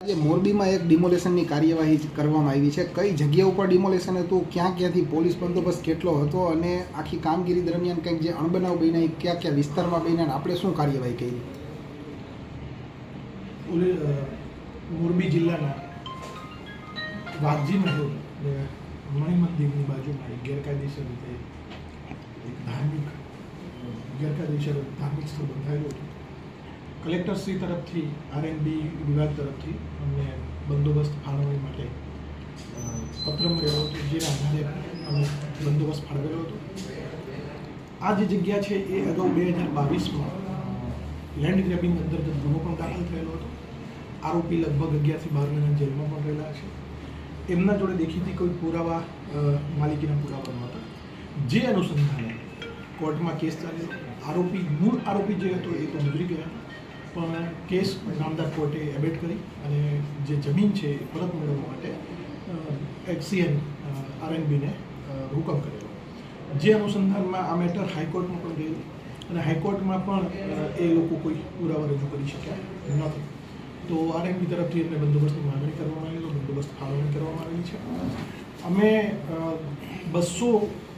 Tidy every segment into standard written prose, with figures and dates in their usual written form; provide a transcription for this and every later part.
આજે મોરબીમાં એક ડિમોલેશનની કાર્યવાહી કરવામાં આવી છે. કઈ જગ્યા ઉપર ડિમોલેશન હતું, ક્યાંથી પોલીસ બંદોબસ્ત કેટલો હતો અને આખી કામગીરી દરમિયાન કંઈક જે અણબનાવ બન્યા એ કયા વિસ્તારમાં બન્યા અને આપણે શું કાર્યવાહી કરી? મોરબી જિલ્લાના વાઘજી મહેલ મણિમંદિરની બાજુમાં એક ગેરકાયદેસર રીતે ગેરકાયદેસર ધાર્મિક સ્થળ બંધાયેલું હતું. કલેક્ટરશ્રી તરફથી આરએનબી વિભાગ તરફથી અમને બંદોબસ્ત ફાળવણી માટે પત્ર મળ્યો હતો, જેના આધારે અમે બંદોબસ્ત ફાળવેલો હતો. આ જે જગ્યા છે એ અગાઉ 2022માં લેન્ડ ગ્રેબિંગ અંતર્ગત ગુનો પણ દાખલ થયેલો હતો. આરોપી લગભગ 11 થી 12 મહિના જેલમાં પણ રહેલા છે. એમના જોડે દેખીતી કોઈ પુરાવા માલિકીના પુરાવા નહોતા. જે અનુસંધાને કોર્ટમાં કેસ ચાલ્યો. મૂળ આરોપી જે હતો એ તો નીકળી ગયા, પણ કેસ નામદાર કોર્ટે એબેટ કરી અને જે જમીન છે એ પરત મેળવવા માટે એક્સીએન આરએનબીને હુકમ કરેલો. જે અનુસંધાનમાં આ મેટર હાઈકોર્ટમાં પણ ગયેલું અને હાઈકોર્ટમાં પણ એ લોકો કોઈ પુરાવા રજૂ કરી શક્યા નથી. તો આરએનબી તરફથી એમને બંદોબસ્તની માંગણી કરવામાં આવેલો, બંદોબસ્ત ફાળવણી કરવામાં આવેલી છે. અમે 200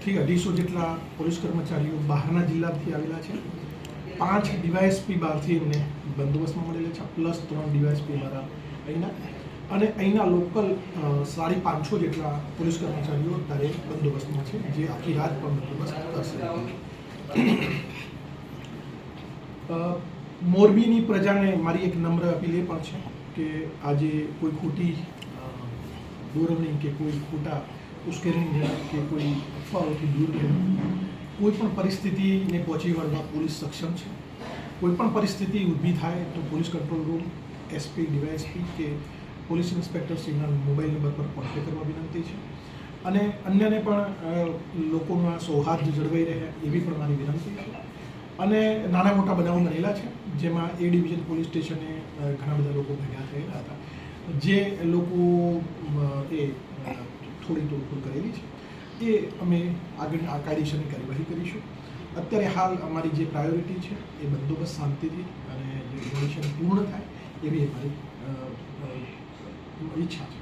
થી 250 જેટલા પોલીસ કર્મચારીઓ બહારના જિલ્લાથી આવેલા છે. 5 ડીવાયએસપી બહારથી એમને બંદોબસ્તમાં મળેલા છે, પ્લસ 3 ડીવાયએસપી મારા અહીંના, અને અહીંના લોકલ 550 જેટલા પોલીસ કર્મચારીઓ અત્યારે બંદોબસ્તમાં છે, જે આખી રાત પણ બંદોબસ્ત કરશે. મોરબીની પ્રજાને મારી એક નમ્ર અપીલ એ પણ છે કે આજે કોઈ ખોટી દોરવણી કે કોઈ ખોટા ઉશ્કેરણી કે કોઈ અફવાઓથી દૂર રહેવું. કોઈ પણ પરિસ્થિતિને પહોંચી વળવા પોલીસ સક્ષમ છે. કોઈ પણ પરિસ્થિતિ ઊભી થાય તો police control room, SP, DySP કે પોલીસ ઇન્સ્પેક્ટરશ્રીના મોબાઈલ નંબર પર કોન્ટેક્ટ કરવા વિનંતી છે. અને અન્યને પણ લોકોના સૌહાર્દ જળવાઈ રહે એવી પણ મારી વિનંતી છે. અને નાના મોટા બનાવો બનેલા છે, જેમાં એ ડિવિઝન પોલીસ સ્ટેશને ઘણા બધા લોકો ભેગા થયેલા હતા, જે લોકો એ થોડી તોડફોડ કરેલી છે. એ અમે આગળ આ કાયદેસરની કાર્યવાહી કરીશું. અત્યારે હાલ અમારી જે પ્રાયોરિટી છે એ બંદોબસ્ત શાંતિથી અને ડિમોલિશન પૂર્ણ થાય એવી અમારી ઈચ્છા છે.